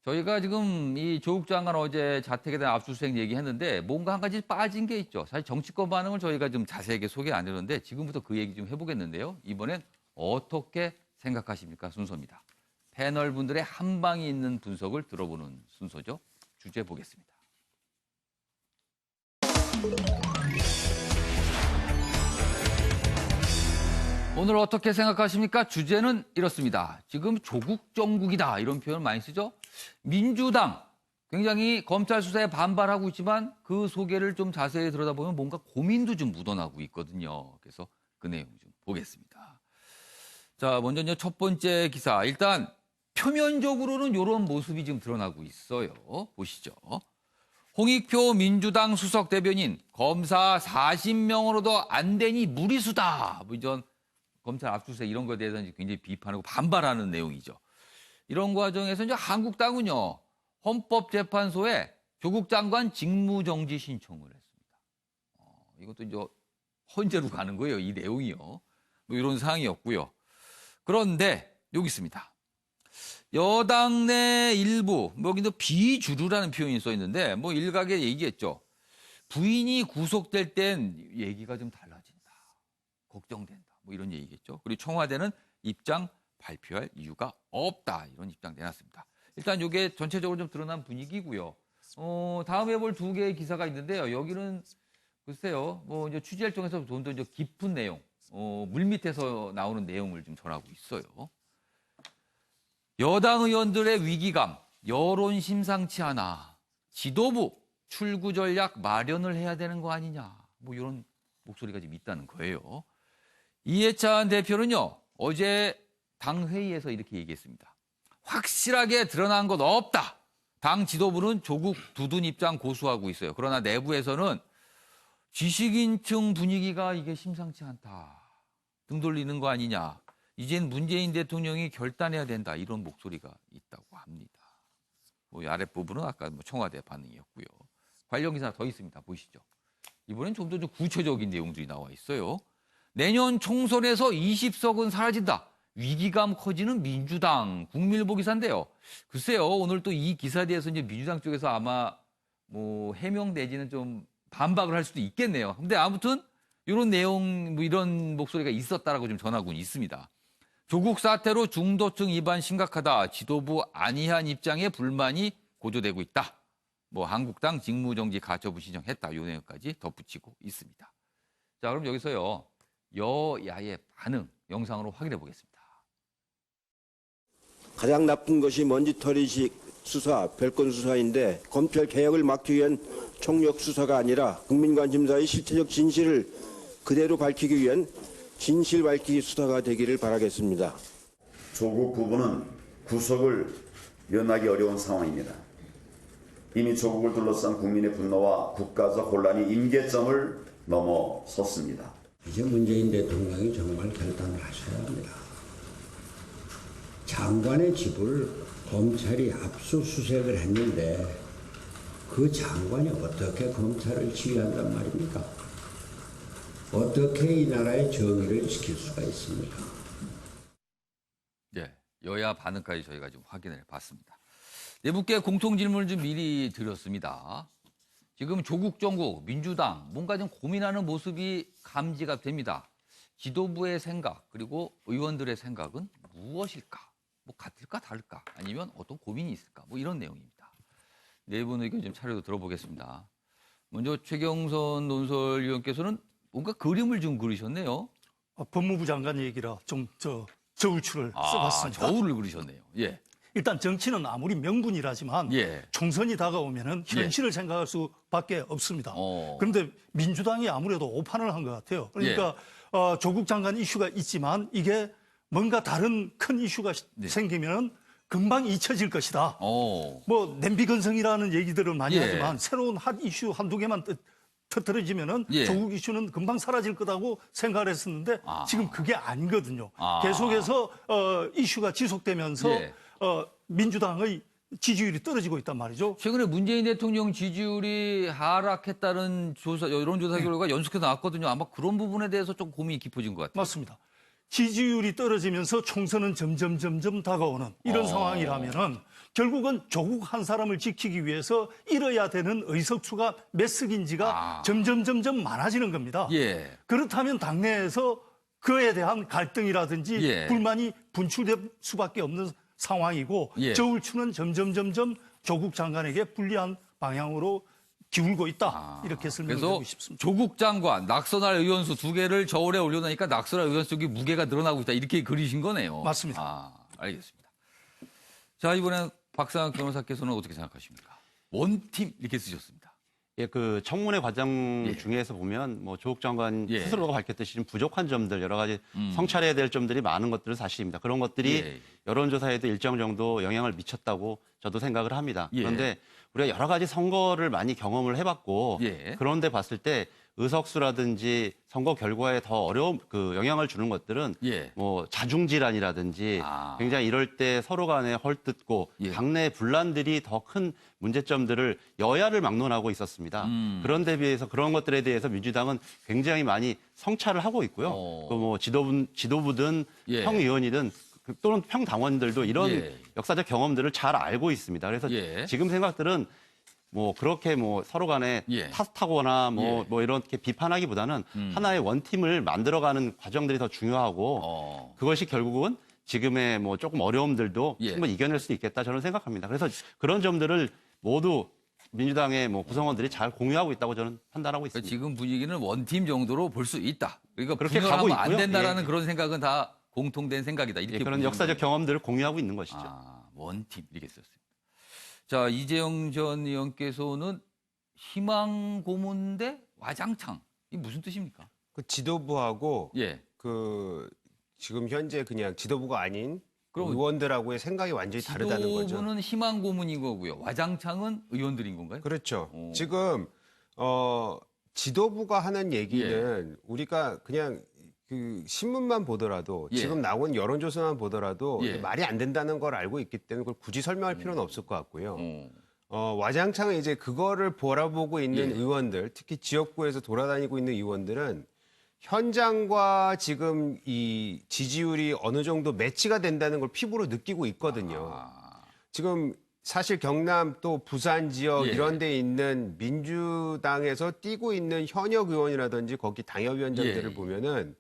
저희가 지금 이 조국 장관 어제 자택에 대한 압수수색 얘기했는데 뭔가 한 가지 빠진 게 있죠. 사실 정치권 반응을 저희가 좀 자세하게 소개 안 해줬는데 지금부터 그 얘기 좀 해보겠는데요. 이번엔 어떻게 생각하십니까? 순서입니다. 패널 분들의 한 방이 있는 분석을 들어보는 순서죠. 주제 보겠습니다. 오늘 어떻게 생각하십니까? 주제는 이렇습니다. 지금 조국 정국이다 이런 표현 많이 쓰죠. 민주당 굉장히 검찰 수사에 반발하고 있지만 그 소개를 좀 자세히 들여다보면 뭔가 고민도 좀 묻어나고 있거든요. 그래서 그 내용 좀 보겠습니다. 자, 먼저 첫 번째 기사. 일단 표면적으로는 이런 모습이 지금 드러나고 있어요. 보시죠. 홍익표 민주당 수석 대변인 검사 40명으로도 안 되니 무리수다. 뭐 이런 검찰 압수수색 이런 거에 대해서 굉장히 비판하고 반발하는 내용이죠. 이런 과정에서 이제 한국당은요, 헌법재판소에 조국 장관 직무정지 신청을 했습니다. 이것도 이제 헌재로 가는 거예요, 이 내용이요. 뭐 이런 사항이었고요. 그런데 여기 있습니다. 여당 내 일부, 여기도 비주류라는 표현이 써 있는데, 뭐 일각에 얘기했죠. 부인이 구속될 땐 얘기가 좀 달라진다. 걱정된다. 뭐 이런 얘기겠죠. 그리고 청와대는 입장 발표할 이유가 없다. 이런 입장 내놨습니다. 일단 이게 전체적으로 좀 드러난 분위기고요. 다음에 볼 두 개의 기사가 있는데요. 여기는 글쎄요. 뭐 이제 취재를 통해서 좀 더 깊은 내용, 물밑에서 나오는 내용을 좀 전하고 있어요. 여당 의원들의 위기감, 여론 심상치 않아. 지도부 출구 전략 마련을 해야 되는 거 아니냐. 뭐 이런 목소리가 좀 있다는 거예요. 이해찬 대표는요, 어제 당회의에서 이렇게 얘기했습니다. 확실하게 드러난 건 없다. 당 지도부는 조국 두둔 입장 고수하고 있어요. 그러나 내부에서는 지식인층 분위기가 이게 심상치 않다. 등 돌리는 거 아니냐. 이젠 문재인 대통령이 결단해야 된다. 이런 목소리가 있다고 합니다. 뭐 아랫부분은 아까 청와대 반응이었고요. 관련 기사 더 있습니다. 보시죠. 이번엔 좀 더 구체적인 내용들이 나와 있어요. 내년 총선에서 20석은 사라진다. 위기감 커지는 민주당. 국민일보 기사인데요. 글쎄요. 오늘 또 이 기사에 대해서 이제 민주당 쪽에서 아마 뭐 해명 내지는 좀 반박을 할 수도 있겠네요. 근데 아무튼 이런 내용, 뭐 이런 목소리가 있었다라고 좀 전하고 있습니다. 조국 사태로 중도층 위반 심각하다. 지도부 안이한 입장에 불만이 고조되고 있다. 뭐 한국당 직무정지 가처분 신청했다. 이 내용까지 덧붙이고 있습니다. 자, 그럼 여기서요. 여야의 반응 영상으로 확인해 보겠습니다. 가장 나쁜 것이 먼지털이식 수사, 별건 수사인데 검찰 개혁을 막기 위한 총력 수사가 아니라 국민관심사의 실체적 진실을 그대로 밝히기 위한 진실 밝히기 수사가 되기를 바라겠습니다. 조국 부부는 구속을 면하기 어려운 상황입니다. 이미 조국을 둘러싼 국민의 분노와 국가적 혼란이 임계점을 넘어섰습니다. 이제 문재인 대통령이 정말 결단을 하셔야 합니다. 장관의 집을 검찰이 압수수색을 했는데 그 장관이 어떻게 검찰을 지휘한단 말입니까? 어떻게 이 나라의 정의를 지킬 수가 있습니까? 네, 여야 반응까지 저희가 좀 확인을 봤습니다. 네 분께 공통 질문을 좀 미리 드렸습니다. 지금 조국 정국, 민주당 뭔가 좀 고민하는 모습이 감지가 됩니다. 지도부의 생각 그리고 의원들의 생각은 무엇일까? 뭐 같을까 다를까? 아니면 어떤 고민이 있을까? 뭐 이런 내용입니다. 네 분 의견 좀 차례로 들어보겠습니다. 먼저 최경선 논설위원께서는 뭔가 그림을 좀 그리셨네요. 법무부 장관 얘기라 좀 저울추를 써봤습니다. 저울을 그리셨네요. 예. 일단 정치는 아무리 명분이라지만 예. 총선이 다가오면은 현실을 생각할 수밖에 없습니다. 어. 그런데 민주당이 아무래도 오판을 한 것 같아요. 그러니까 조국 장관 이슈가 있지만 이게 뭔가 다른 큰 이슈가 생기면은 금방 잊혀질 것이다. 뭐 냄비 건성이라는 얘기들을 많이 하지만 새로운 핫 이슈 한두 개만 터뜨려지면은 조국 이슈는 금방 사라질 거다고 생각을 했었는데 지금 그게 아니거든요. 계속해서 이슈가 지속되면서 민주당의 지지율이 떨어지고 있단 말이죠. 최근에 문재인 대통령 지지율이 하락했다는 여론조사 결과가 연속해서 나왔거든요. 아마 그런 부분에 대해서 좀 고민이 깊어진 것 같아요. 맞습니다. 지지율이 떨어지면서 총선은 점점 다가오는 이런 상황이라면은 결국은 조국 한 사람을 지키기 위해서 잃어야 되는 의석수가 몇 석인지가 점점 많아지는 겁니다. 예. 그렇다면 당내에서 그에 대한 갈등이라든지 예. 불만이 분출될 수밖에 없는 상황이고 예. 저울추는 점점 조국 장관에게 불리한 방향으로 기울고 있다. 이렇게 설명드리고 그래서 싶습니다. 조국 장관, 낙선할 의원수 2개를 저울에 올려놓으니까 낙선할 의원수 쪽이 무게가 늘어나고 있다. 이렇게 그리신 거네요. 맞습니다. 알겠습니다. 자, 이번에 박상학 변호사께서는 어떻게 생각하십니까? 원팀 이렇게 쓰셨습니다. 예, 그 청문회 과정 예. 중에서 보면 뭐 조국 장관 예. 스스로가 밝혔듯이 좀 부족한 점들 여러 가지 성찰해야 될 점들이 많은 것들은 사실입니다. 그런 것들이 예. 여론조사에도 일정 정도 영향을 미쳤다고 저도 생각을 합니다. 예. 그런데 우리가 여러 가지 선거를 많이 경험을 해봤고 예. 그런데 봤을 때 의석수라든지 선거 결과에 더 어려운 그 영향을 주는 것들은 예. 뭐 자중질환이라든지 굉장히 이럴 때 서로 간에 헐뜯고 예. 당내 분란들이 더 큰 문제점들을 여야를 막론하고 있었습니다. 그런 데 비해서 그런 것들에 대해서 민주당은 굉장히 많이 성찰을 하고 있고요. 그 뭐 지도부든 예. 평의원이든 또는 평당원들도 이런 예. 역사적 경험들을 잘 알고 있습니다. 그래서 예. 지금 생각들은 뭐 그렇게 뭐 서로 간에 예. 탓하거나 예. 뭐 이렇게 비판하기보다는 하나의 원팀을 만들어가는 과정들이 더 중요하고 그것이 결국은 지금의 뭐 조금 어려움들도 예. 충분히 이겨낼 수 있겠다 저는 생각합니다. 그래서 그런 점들을 모두 민주당의 뭐 구성원들이 잘 공유하고 있다고 저는 판단하고 그러니까 있습니다. 지금 분위기는 원팀 정도로 볼 수 있다. 그러니까 그렇게 분열하면 가고 안 있고요. 된다라는 예. 그런 생각은 다 공통된 생각이다. 이렇게 예, 그런 보시는 역사적 거예요. 경험들을 공유하고 있는 것이죠. 원팀 이렇게 썼습니다. 자, 이재영 전 의원께서는 희망 고문 대 와장창. 이 무슨 뜻입니까? 그 지도부하고 예. 그 지금 현재 그냥 지도부가 아닌 그럼 의원들하고의 생각이 완전히 다르다는 거죠. 지도부는 희망 고문인 거고요. 와장창은 의원들인 건가요? 그렇죠. 오. 지금 지도부가 하는 얘기는 우리가 그냥 그 신문만 보더라도 예. 지금 나온 여론조사만 보더라도 예. 말이 안 된다는 걸 알고 있기 때문에 그걸 굳이 설명할 필요는 없을 것 같고요. 어. 와장창은 이제 그거를 바라보고 있는 예. 의원들, 특히 지역구에서 돌아다니고 있는 의원들은 현장과 지금 이 지지율이 어느 정도 매치가 된다는 걸 피부로 느끼고 있거든요. 지금 사실 경남 또 부산 지역 예. 이런 데 있는 민주당에서 뛰고 있는 현역 의원이라든지 거기 당협위원장들을 예. 보면은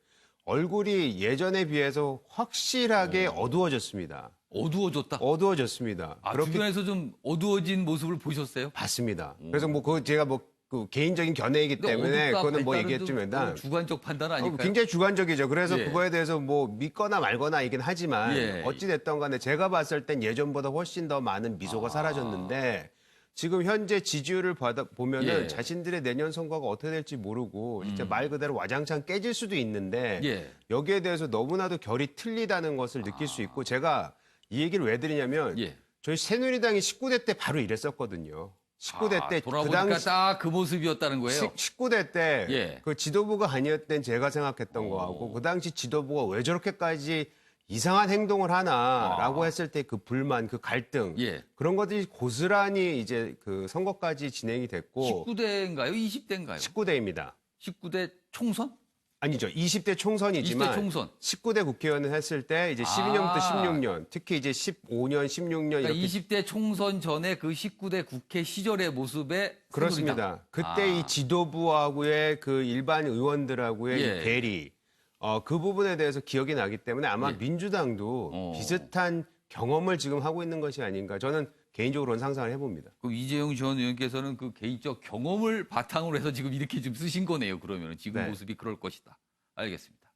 얼굴이 예전에 비해서 확실하게 어두워졌습니다. 어두워졌다. 어두워졌습니다. 그렇게 주변에서 좀 어두워진 모습을 보셨어요? 봤습니다. 그래서 뭐 그거 제가 뭐 그 개인적인 견해이기 때문에 어둡다, 그거는 뭐 밝다는 얘기했지만 좀 주관적 판단 아닐까요? 굉장히 주관적이죠. 그래서 예. 그거에 대해서 뭐 믿거나 말거나 이긴 하지만 예. 어찌 됐던 간에 제가 봤을 땐 예전보다 훨씬 더 많은 미소가 사라졌는데 지금 현재 지지율을 보면은 예. 자신들의 내년 선거가 어떻게 될지 모르고 진짜 말 그대로 와장창 깨질 수도 있는데 예. 여기에 대해서 너무나도 결이 틀리다는 것을 느낄 수 있고 제가 이 얘기를 왜 드리냐면 예. 저희 새누리당이 19대 때 바로 이랬었거든요. 19대 때 그 돌아보니까 당시 딱 그 모습이었다는 거예요. 19대 때 예. 그 지도부가 아니었던 제가 생각했던 거하고 그 당시 지도부가 왜 저렇게까지 이상한 행동을 하나라고 했을 때 그 불만, 그 갈등 예. 그런 것들이 고스란히 이제 그 선거까지 진행이 됐고 19대인가요? 20대인가요? 19대입니다. 19대 총선? 아니죠. 20대 총선이지만 20대 총선. 19대 국회의원을 했을 때 이제 12년부터 16년, 특히 이제 15년, 16년 그러니까 이렇게 20대 총선 전에 그 19대 국회 시절의 모습에 그렇습니다. 그때 이 지도부하고의 그 일반 의원들하고의 예. 이 괴리, 그 부분에 대해서 기억이 나기 때문에 아마 예. 민주당도 비슷한 경험을 지금 하고 있는 것이 아닌가. 저는 개인적으로는 상상을 해봅니다. 그 이재용 전 의원께서는 그 개인적 경험을 바탕으로 해서 지금 이렇게 좀 쓰신 거네요. 그러면 지금 네. 모습이 그럴 것이다. 알겠습니다.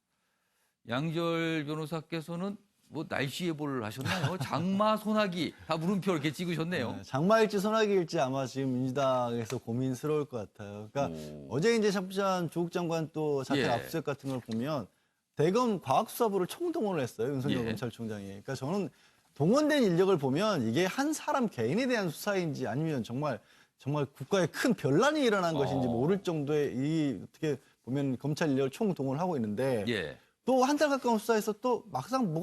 양절 변호사께서는 뭐 날씨 예보를 하셨나요? 장마 소나기 다 물음표 이렇게 찍으셨네요. 네, 장마일지 소나기일지 아마 지금 민주당에서 고민스러울 것 같아요. 그러니까 어제 이제 샤프잔 조국 장관 또 사퇴 예. 압수수색 같은 걸 보면 대검 과학수사부를 총동원을 했어요. 윤석열 예. 검찰총장이. 그러니까 저는 동원된 인력을 보면 이게 한 사람 개인에 대한 수사인지 아니면 정말 국가에 큰 변란이 일어난 것인지 모를 정도의 이 어떻게 보면 검찰 인력을 총동원을 하고 있는데 예. 또 한 달 가까운 수사에서 또 막상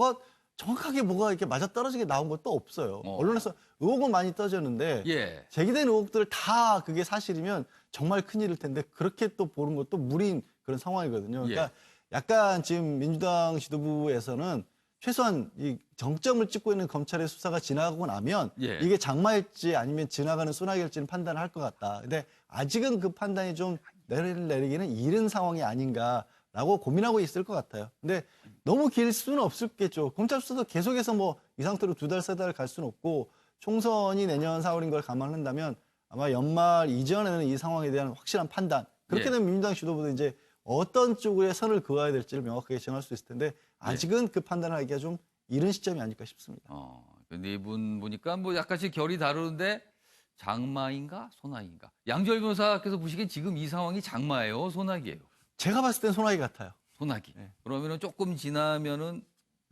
정확하게 뭐가 이렇게 맞아떨어지게 나온 것도 없어요. 언론에서 의혹은 많이 떠졌는데 예. 제기된 의혹들 다 그게 사실이면 정말 큰일일 텐데 그렇게 또 보는 것도 무리인 그런 상황이거든요. 그러니까 약간 지금 민주당 지도부에서는 최소한 이 정점을 찍고 있는 검찰의 수사가 지나가고 나면 예. 이게 장마일지 아니면 지나가는 소나기일지는 판단을 할 것 같다. 근데 아직은 그 판단이 좀 내리기는 이른 상황이 아닌가라고 고민하고 있을 것 같아요. 근데 너무 길 수는 없겠죠. 검찰 수사도 계속해서 뭐 이 상태로 2달, 3달 갈 수는 없고 총선이 내년 4월인 걸 감안한다면 아마 연말 이전에는 이 상황에 대한 확실한 판단. 그렇게 예. 되면 민주당 지도부도 이제 어떤 쪽에 선을 그어야 될지를 명확하게 정할 수 있을 텐데 아직은 그 판단을 하기가 좀 이른 시점이 아닐까 싶습니다. 네 분 보니까 뭐 약간씩 결이 다르는데 장마인가 소나기인가? 양지열 변호사께서 보시기엔 지금 이 상황이 장마예요, 소나기예요? 제가 봤을 땐 소나기 같아요. 소나기. 그러면은 조금 지나면은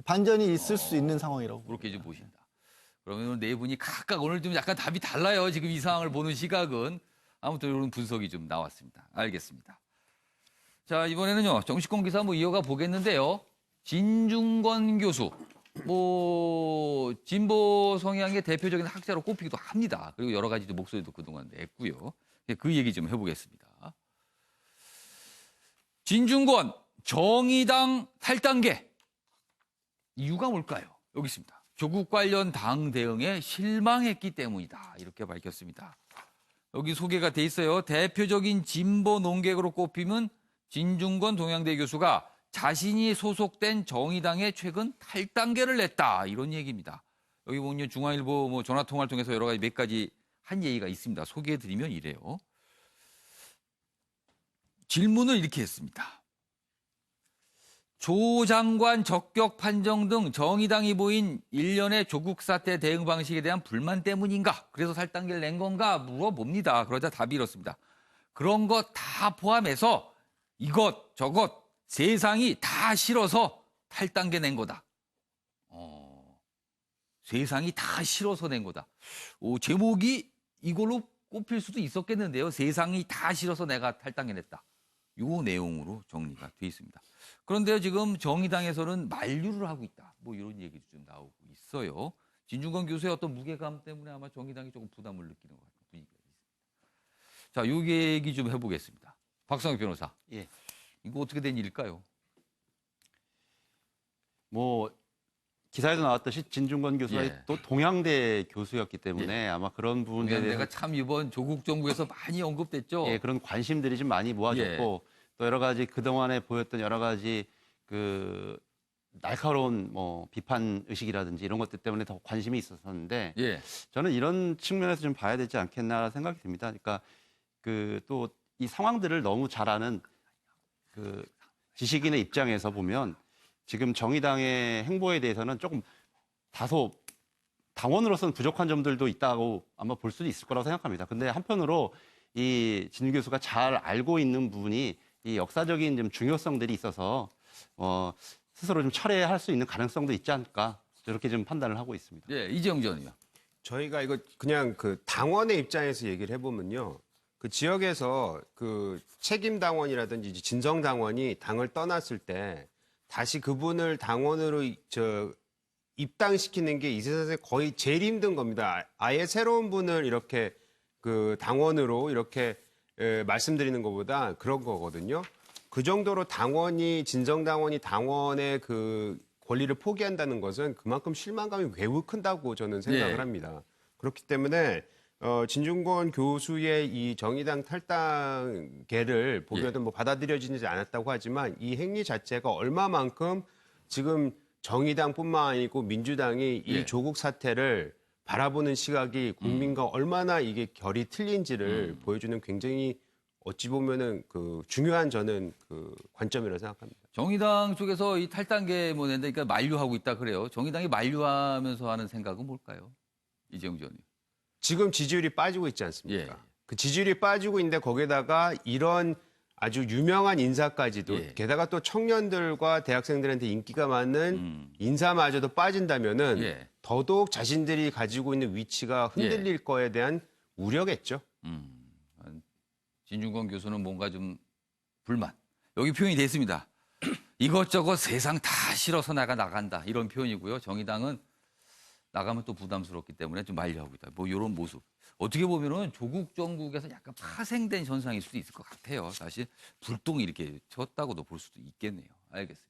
반전이 있을 수 있는 상황이라고. 그렇게 좀 보신다. 그러면 네 분이 각각 오늘 좀 약간 답이 달라요. 지금 이 상황을 보는 시각은. 아무튼 이런 분석이 좀 나왔습니다. 알겠습니다. 자, 이번에는요. 정치권 기사 뭐 이어가 보겠는데요. 진중권 교수. 뭐 진보 성향의 대표적인 학자로 꼽히기도 합니다. 그리고 여러 가지 목소리도 그동안 냈고요. 그 얘기 좀 해보겠습니다. 진중권 정의당 탈당계. 이유가 뭘까요? 여기 있습니다. 조국 관련 당 대응에 실망했기 때문이다. 이렇게 밝혔습니다. 여기 소개가 돼 있어요. 대표적인 진보 논객으로 꼽히면 진중권 동양대 교수가 자신이 소속된 정의당에 최근 탈당계를 냈다. 이런 얘기입니다. 여기 보면 중앙일보 뭐 전화통화를 통해서 여러 가지 몇 가지 한 얘기가 있습니다. 소개해드리면 이래요. 질문을 이렇게 했습니다. 조 장관 적격 판정 등 정의당이 보인 일련의 조국 사태 대응 방식에 대한 불만 때문인가? 그래서 탈당계를 낸 건가? 물어봅니다. 그러자 답이 이렇습니다. 그런 것 다 포함해서 이것 저것 세상이 다 싫어서 탈당계 낸 거다. 세상이 다 싫어서 낸 거다. 제목이 이걸로 꼽힐 수도 있었겠는데요. 세상이 다 싫어서 내가 탈당계 냈다. 요 내용으로 정리가 돼 있습니다. 그런데 지금 정의당에서는 만류를 하고 있다. 뭐 이런 얘기도 좀 나오고 있어요. 진중권 교수의 어떤 무게감 때문에 아마 정의당이 조금 부담을 느끼는 것 같은 분위기가 있습니다. 자, 요 얘기 좀 해보겠습니다. 박상욱 변호사. 예. 이거 어떻게 된 일일까요? 뭐 기사에도 나왔듯이 진중권 교수가 예. 또 동양대 교수였기 때문에 아마 그런 부분에 대해서 내가 참 이번 조국 정부에서 많이 언급됐죠. 예, 그런 관심들이 좀 많이 모아졌고 또 여러 가지 그동안에 보였던 여러 가지 그 날카로운 뭐 비판 의식이라든지 이런 것들 때문에 더 관심이 있었었는데 예. 저는 이런 측면에서 좀 봐야 되지 않겠나 생각이 듭니다. 그러니까 그 또 이 상황들을 너무 잘 아는 그 지식인의 입장에서 보면 지금 정의당의 행보에 대해서는 조금 다소 당원으로서는 부족한 점들도 있다고 아마 볼 수도 있을 거라고 생각합니다. 근데 한편으로 이 진 교수가 잘 알고 있는 부분이 이 역사적인 좀 중요성들이 있어서 스스로 좀 철회할 수 있는 가능성도 있지 않을까 이렇게 좀 판단을 하고 있습니다. 예, 이재용 전이요. 저희가 이거 그냥 그 당원의 입장에서 얘기를 해보면요. 그 지역에서 그 책임 당원이라든지 진성 당원이 당을 떠났을 때 다시 그분을 당원으로 입당시키는 게 이 세상에서 거의 제일 힘든 겁니다. 아예 새로운 분을 이렇게 그 당원으로 이렇게 말씀드리는 것보다 그런 거거든요. 그 정도로 진정 당원이 당원의 그 권리를 포기한다는 것은 그만큼 실망감이 매우 큰다고 저는 생각을 합니다. 그렇기 때문에 진중권 교수의 이 정의당 탈당계를 보면은 뭐 받아들여지지 않았다고 하지만 이 행위 자체가 얼마만큼 지금 정의당뿐만 아니고 민주당이 이 조국 사태를 바라보는 시각이 국민과 얼마나 이게 결이 틀린지를 보여주는 굉장히 어찌 보면은 그 중요한 저는 그 관점이라고 생각합니다. 정의당 쪽에서 이 탈당계 뭐 낸다니까 만류하고 있다 그래요. 정의당이 만류하면서 하는 생각은 뭘까요? 이재용 전 의원. 지금 지지율이 빠지고 있지 않습니까? 그 지지율이 빠지고 있는데 거기다가 이런 아주 유명한 인사까지도 게다가 또 청년들과 대학생들한테 인기가 많은 인사마저도 빠진다면은 더더욱 자신들이 가지고 있는 위치가 흔들릴 거에 대한 우려겠죠. 진중권 교수는 뭔가 좀 불만. 여기 표현이 됐습니다. 이것저것 세상 다 싫어서 내가 나간다. 이런 표현이고요. 정의당은 나가면 또 부담스럽기 때문에 좀 만류하고 있다. 뭐 이런 모습. 어떻게 보면은 조국 정국에서 약간 파생된 현상일 수도 있을 것 같아요. 사실 불똥이 이렇게 쳤다고도 볼 수도 있겠네요. 알겠습니다.